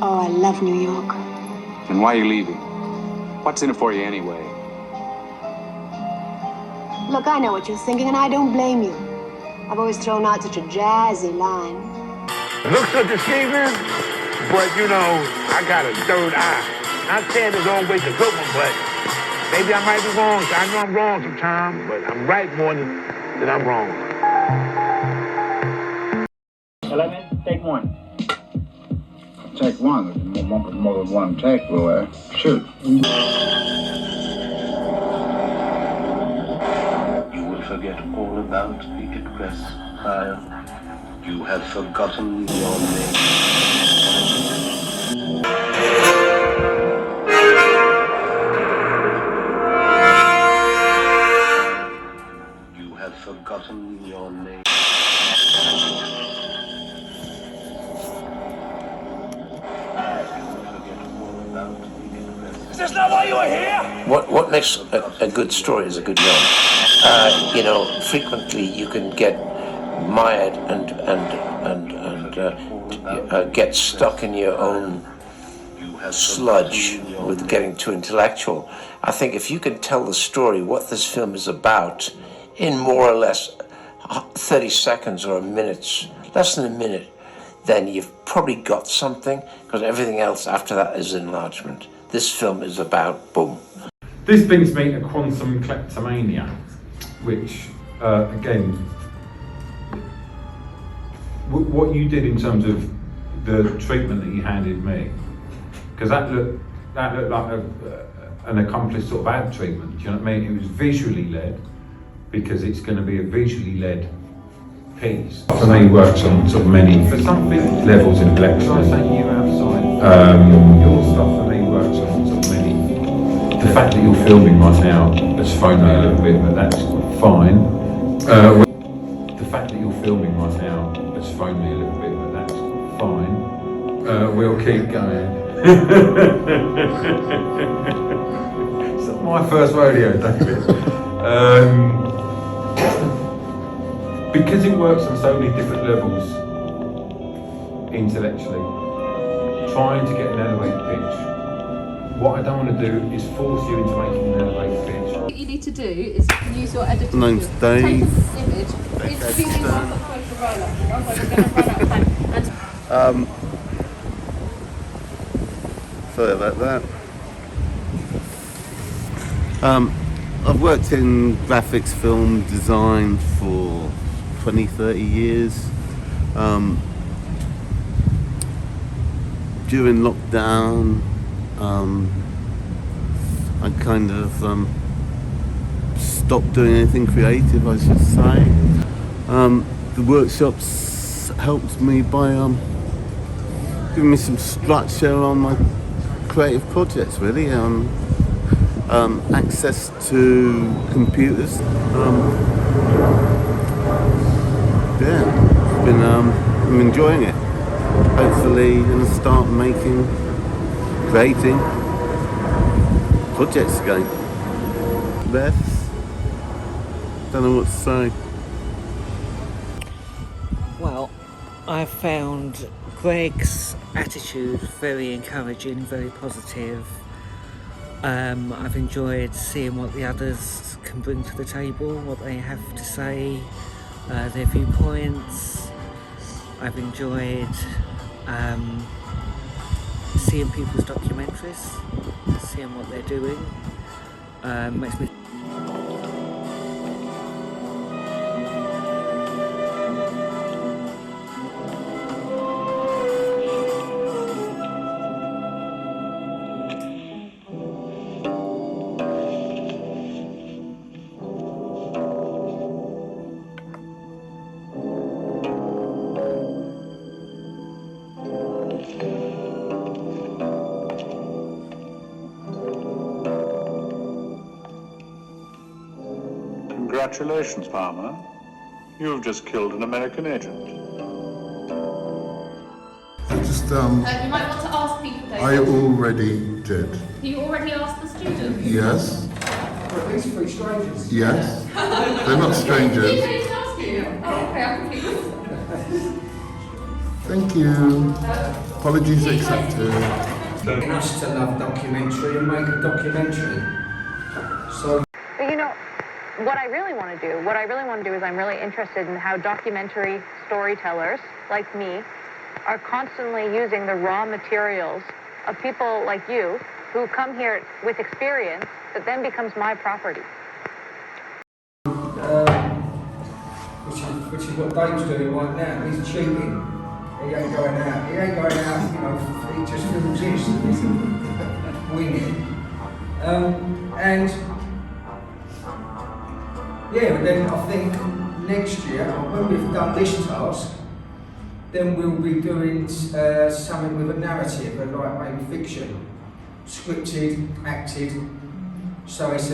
Oh, I love New York. And why are you leaving? What's in it for you anyway? Look, I know what you're thinking, and I don't blame you. I've always thrown out such a jazzy line. Looks are deceiving, but you know, I got a third eye. Not saying there's always a good one, but maybe I might be wrong. I know I'm wrong sometimes, but I'm right more than I'm wrong. Hello, man. Take one. Take one. More than one take, will shoot. You will forget all about the Express file. You have forgotten your name. You have forgotten your name. Is this not why you were here? What makes a good story is a good yarn. Frequently you can get mired and get stuck in your own sludge with getting too intellectual. I think if you can tell the story, what this film is about, in more or less 30 seconds or a minute, less than a minute, then you've probably got something, because everything else after that is enlargement. This film is about boom. This brings me to Quantum Kleptomania, which, again, what you did in terms of the treatment that you handed me, because that looked like an accomplished sort of ad treatment. Do you know what I mean? It was visually led, because it's going to be a visually led piece. For me, works on sort of many, for some big levels in intellectual. I say you outside. Your stuff for me works on sort of many. The fact that you're filming right now has thrown me a little bit, but that's fine. The fact that you're filming right now has thrown me a little bit, but that's fine. We'll keep going. It's not my first rodeo, David. Because it works on so many different levels intellectually, trying to get an elevated pitch. What I don't want to do is force you into making an elevated pitch. What you need to do is you can use your editing. My name's skills. Dave. Take an image. It's really hard to put the roller. Otherwise we're going to run out of time. Sorry about that. I've worked in graphics, film design for 20, 30 years. During lockdown, I kind of stopped doing anything creative, I should say. The workshops helped me by giving me some structure on my creative projects, really. Access to computers. I'm enjoying it. Hopefully going to start creating projects again. Don't know what to say. Well, I found Greg's attitude very encouraging, very positive. I've enjoyed seeing what the others can bring to the table, what they have to say, their viewpoints. I've enjoyed seeing people's documentaries, seeing what they're doing. Makes me Congratulations, Palmer. You've just killed an American agent. You might want to ask people, David. I already did. You already asked the student? Yes. Are these three strangers? Yes. They're not strangers. Did they ask you? Oh, okay, I'm confused. Thank you. Apologies accepted. In us to love documentary and make a documentary. So, you know, what I really want to do is I'm really interested in how documentary storytellers like me are constantly using the raw materials of people like you who come here with experience that then becomes my property. which is what Dave's doing right now. He's cheating. He ain't going out. He ain't going out, you know, he just films this. He's winning. And yeah, but then I think next year, when we've done this task, then we'll be doing something with a narrative, like maybe fiction, scripted, acted. So it's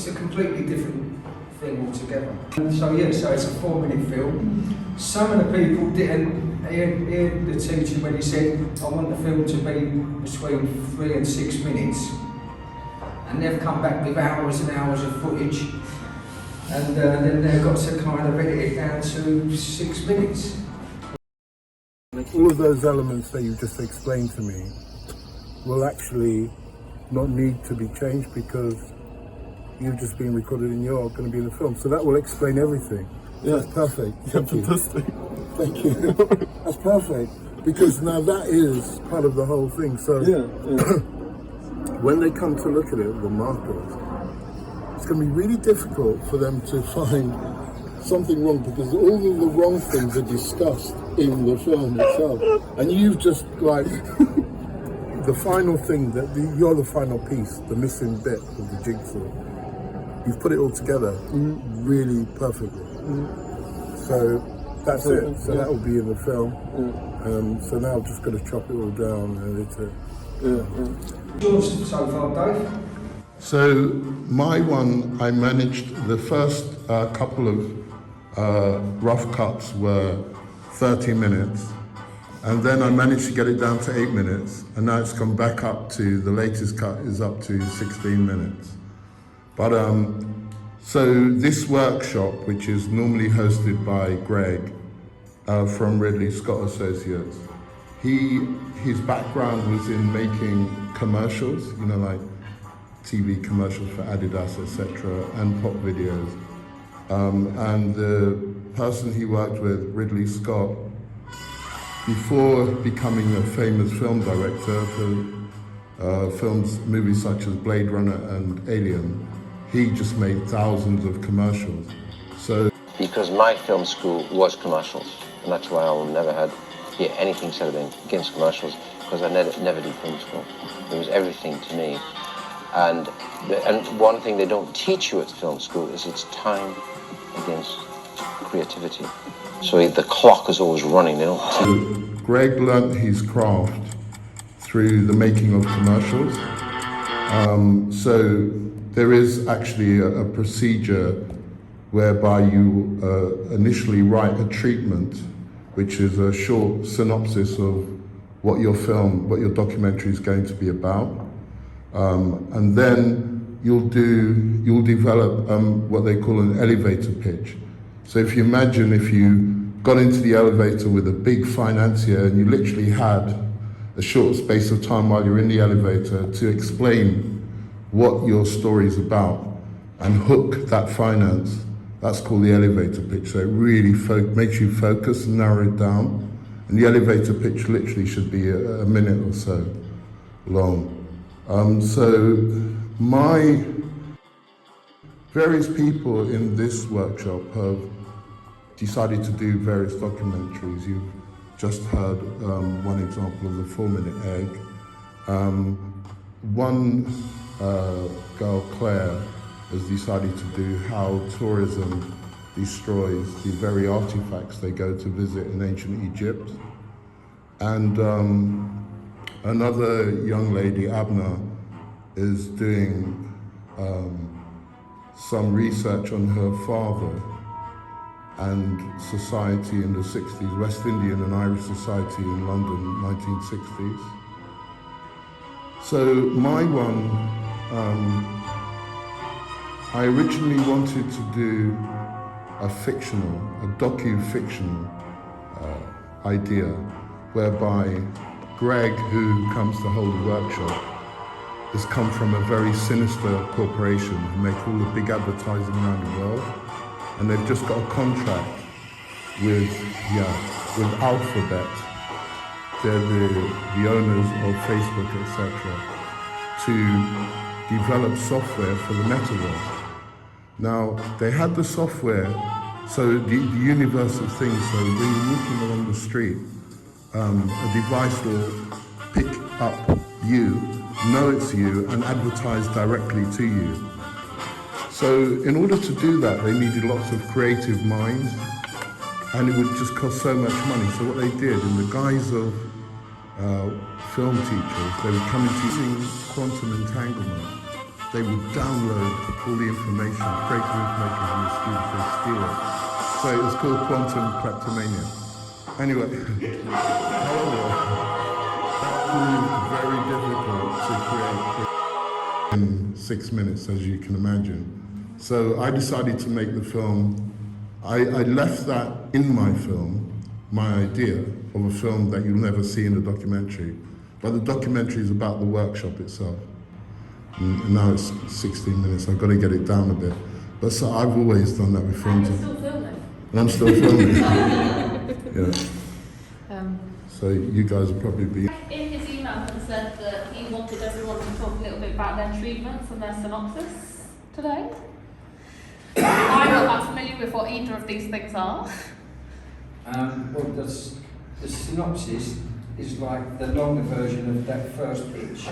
a completely different thing altogether. So yeah, so it's a 4-minute film. Some of the people didn't hear the teacher when he said, I want the film to be between 3 and 6 minutes. And they've come back with hours and hours of footage. And then they've got to kind of edit it down to 6 minutes. All of those elements that you just explained to me will actually not need to be changed because you've just been recorded and you're going to be in the film. So that will explain everything. Yeah. That's perfect. Thank you. Fantastic. Thank you. That's perfect. Because now that is part of the whole thing. So when they come to look at it, the markers, it's going to be really difficult for them to find something wrong because all of the wrong things are discussed in the film itself. And you've just like the final thing, you're the final piece, the missing bit of the jigsaw. You've put it all together really perfectly. So that's it. So that will be in the film. So now I've just got to chop it all down and edit it. Yours so far, Dave? So my one, I managed the first couple of rough cuts were 30 minutes. And then I managed to get it down to 8 minutes. And now it's come back up to, the latest cut is up to 16 minutes. But so this workshop, which is normally hosted by Greg from Ridley Scott Associates, his background was in making commercials, you know, like TV commercials for Adidas, etc., and pop videos. And the person he worked with, Ridley Scott, before becoming a famous film director for movies such as Blade Runner and Alien, he just made thousands of commercials. So because my film school was commercials, and that's why I will never hear anything said against commercials, because I never did film school. It was everything to me. And one thing they don't teach you at film school is it's time against creativity. So the clock is always running. They don't teach. Greg learnt his craft through the making of commercials. So there is actually a procedure whereby you initially write a treatment, which is a short synopsis of what your documentary is going to be about. And then you'll develop what they call an elevator pitch. So if you imagine if you got into the elevator with a big financier and you literally had a short space of time while you're in the elevator to explain what your story is about and hook that finance, that's called the elevator pitch. So it really makes you focus and narrow it down. And the elevator pitch literally should be a minute or so long. So my various people in this workshop have decided to do various documentaries. You've just heard one example of the 4-minute egg. One girl, Claire, has decided to do how tourism destroys the very artifacts they go to visit in ancient Egypt. And another young lady, Abna, is doing some research on her father and society in the 60s, West Indian and Irish society in London, 1960s. So my one, I originally wanted to do a docu-fictional idea whereby Greg, who comes to hold the workshop, has come from a very sinister corporation who make all the big advertising around the world, and they've just got a contract with Alphabet. They're the owners of Facebook, etc., to develop software for the metaverse. Now, they had the software, so the universe of things, so when you're walking along the street, a device will pick up you, know it's you, and advertise directly to you. So in order to do that, they needed lots of creative minds, and it would just cost so much money. So what they did, in the guise of film teachers, they would come into using quantum entanglement. They would download all the information, creative information from the students, they steal it. So it was called quantum kleptomania. Anyway, however, that proved very difficult to create in 6 minutes, as you can imagine. So I decided to make the film. I left that in my film, my idea of a film that you'll never see in a documentary. But the documentary is about the workshop itself. And now it's 16 minutes, I've got to get it down a bit. But so I've always done that with films. And you're still filming. And I'm still filming. Yeah. So you guys will probably be... In his email, he said that he wanted everyone to talk a little bit about their treatments and their synopsis today. I'm not that familiar with what either of these things are. Well, the synopsis is like the longer version of that first pitch,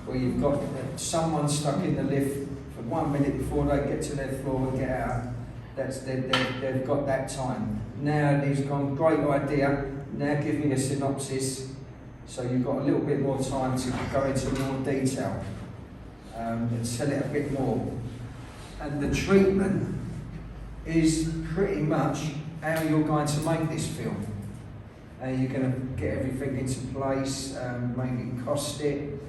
where you've got someone stuck in the lift for 1 minute before they get to their floor and get out. They've got that time. Now he's gone, great idea, now give me a synopsis. So you've got a little bit more time to go into more detail and sell it a bit more. And the treatment is pretty much how you're going to make this film. You're going to get everything into place, make it cost it,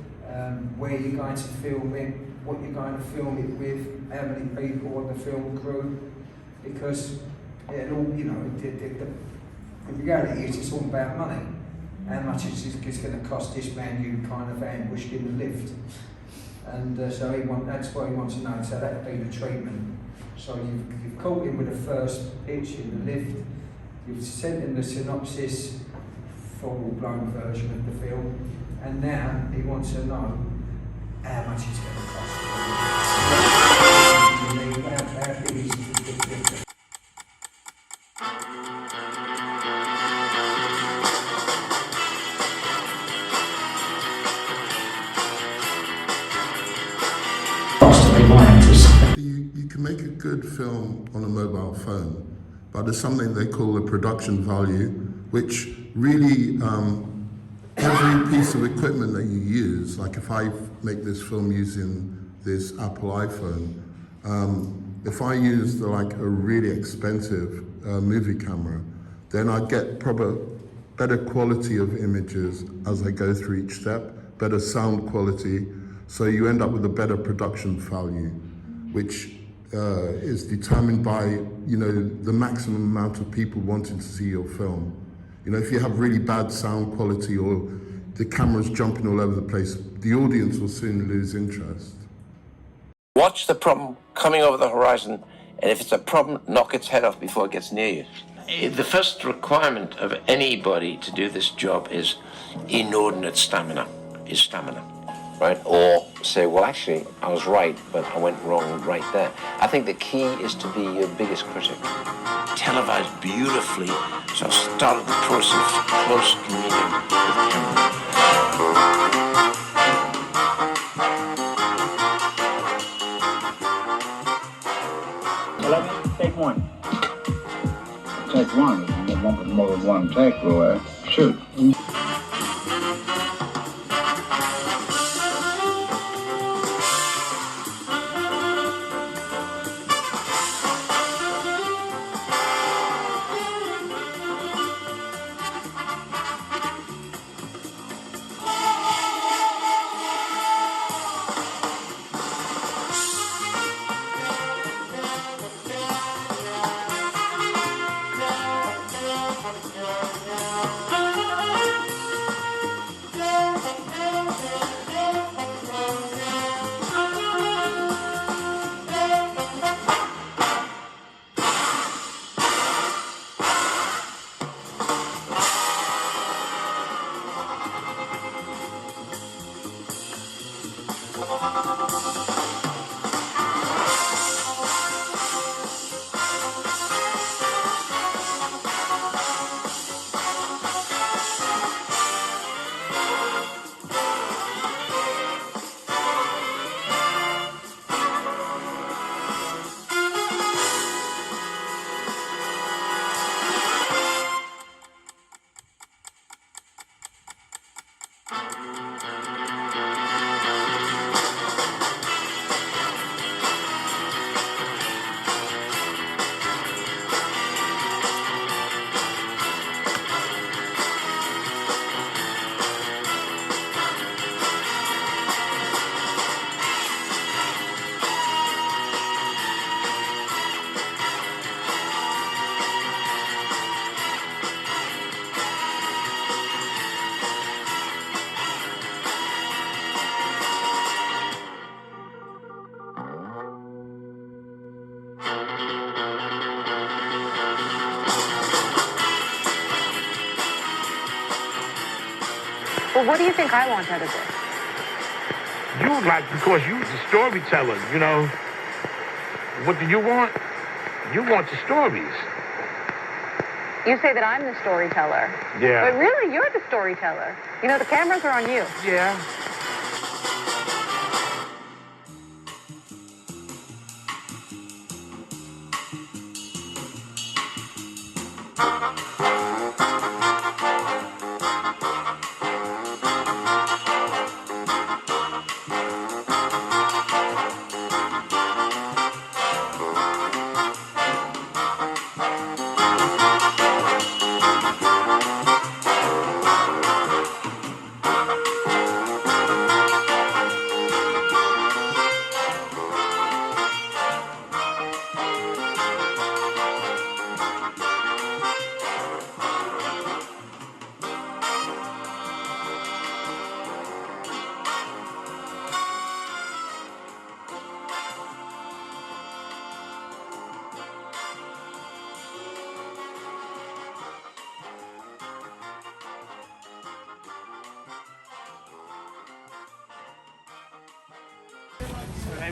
where you're going to film it, what you're going to film it with, how many people on the film crew, because it all, you know, the reality is it's all about money. How much is it's going to cost this man you kind of ambushed in the lift? And so that's what he wants to know, so that'd be the treatment. So you've caught him with the first pitch in the lift, you've sent him the synopsis, full-blown version of the film, and now he wants to know how much it's going to cost. How big is it? You can make a good film on a mobile phone, but there's something they call a production value, which really every piece of equipment that you use, like if I make this film using this Apple iPhone, if I use like a really expensive movie camera, then I get better quality of images as I go through each step, better sound quality, so you end up with a better production value, which is determined by, you know, the maximum amount of people wanting to see your film. You know, if you have really bad sound quality or the camera's jumping all over the place, the audience will soon lose interest. Watch the problem coming over the horizon, and if it's a problem, knock its head off before it gets near you. The first requirement of anybody to do this job is inordinate stamina, right? Or say, well, actually, I was right, but I went wrong right there. I think the key is to be your biggest critic. Televised beautifully, so I started the process of close communion with camera. 11, take one. Take one. It won't be more than one take, will it? Shoot. Yeah. Well, what do you think I want out of this? You like, because you're the storyteller, you know. What do you want? You want the stories. You say that I'm the storyteller. Yeah. But really, you're the storyteller. You know, the cameras are on you. Yeah.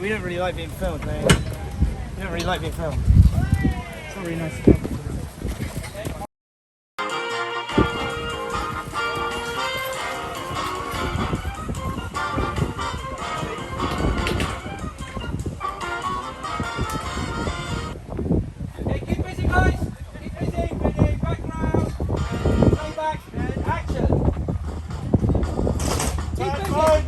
We don't really like being filmed, mate. We don't really like being filmed. It's not really nice to film. Okay, keep busy, guys. Keep busy. Ready, background. Playback and action. Keep busy.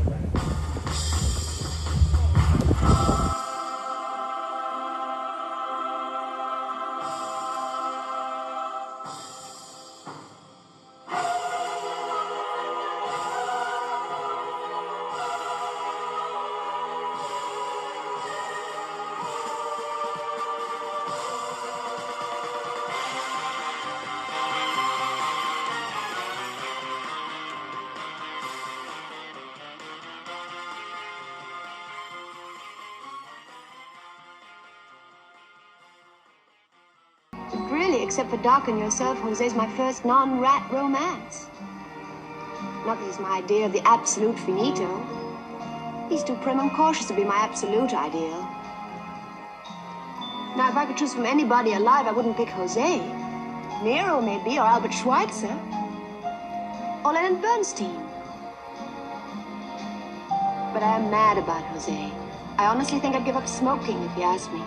Really, except for Doc and yourself, Jose's my first non-rat romance. Not that he's my idea of the absolute finito. He's too prim and cautious to be my absolute ideal. Now, if I could choose from anybody alive, I wouldn't pick Jose. Nero, maybe, or Albert Schweitzer. Or Leonard Bernstein. But I am mad about Jose. I honestly think I'd give up smoking if he asked me.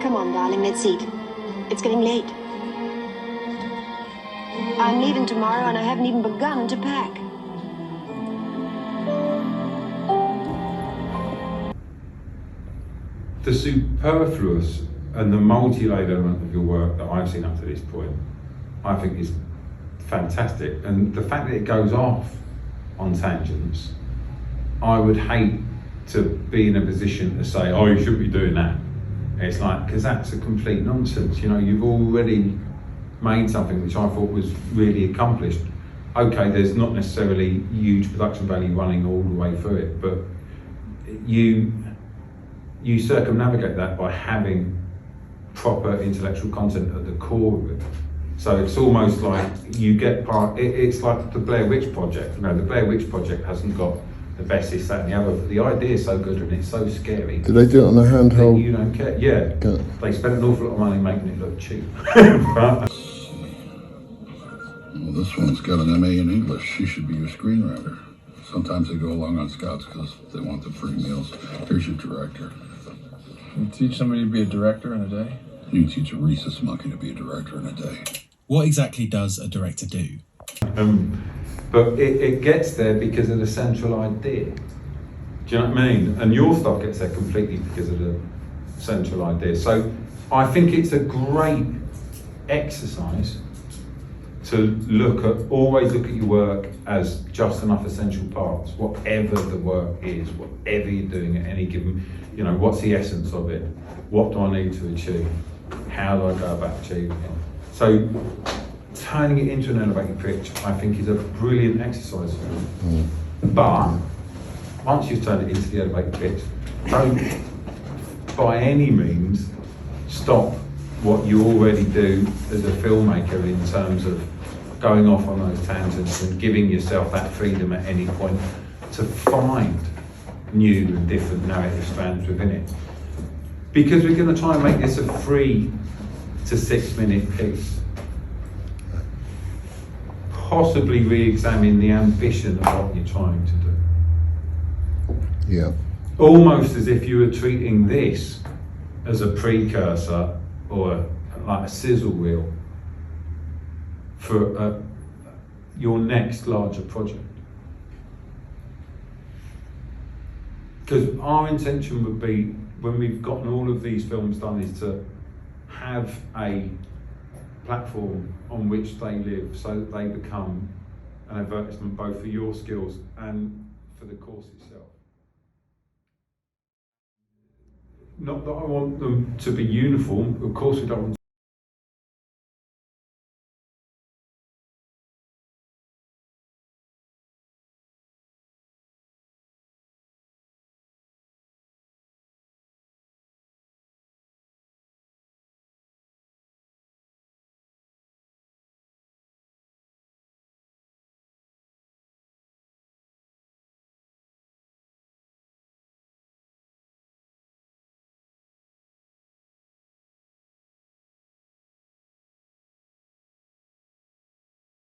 Come on, darling, let's eat. It's getting late. I'm leaving tomorrow and I haven't even begun to pack. The superfluous and the multi-layered element of your work that I've seen up to this point, I think is fantastic. And the fact that it goes off on tangents, I would hate to be in a position to say, oh, you shouldn't be doing that. It's like, because that's a complete nonsense. You know, you've already made something which I thought was really accomplished. Okay, there's not necessarily huge production value running all the way through it, but you circumnavigate that by having proper intellectual content at the core of it. So it's almost like you get it's like the Blair Witch Project. You know, the Blair Witch Project hasn't got the best, this, that and the other, but the idea is so good and it's so scary. Did they do it on a handheld? You don't care. Yeah. They spent an awful lot of money making it look cheap. Well, this one's got an MA in English. She should be your screenwriter. Sometimes they go along on scouts because they want the free meals. Here's your director. You teach somebody to be a director in a day? You teach a rhesus monkey to be a director in a day. What exactly does a director do? But it gets there because of the central idea. Do you know what I mean? And your stuff gets there completely because of the central idea. So I think it's a great exercise to always look at your work as just enough essential parts, whatever the work is, whatever you're doing at any given, you know, what's the essence of it? What do I need to achieve? How do I go about achieving it? So turning it into an elevated pitch, I think, is a brilliant exercise. But once you've turned it into the elevated pitch, don't by any means stop what you already do as a filmmaker in terms of going off on those tangents and giving yourself that freedom at any point to find new and different narrative strands within it. Because we're going to try and make this a 3 to 6 minute piece. Possibly re-examine the ambition of what you're trying to do. Yeah. Almost as if you were treating this as a precursor or like a sizzle reel for your next larger project. Because our intention would be, when we've gotten all of these films done, is to have a platform on which they live so that they become an advertisement both for your skills and for the course itself. Not that I want them to be uniform, of course we don't want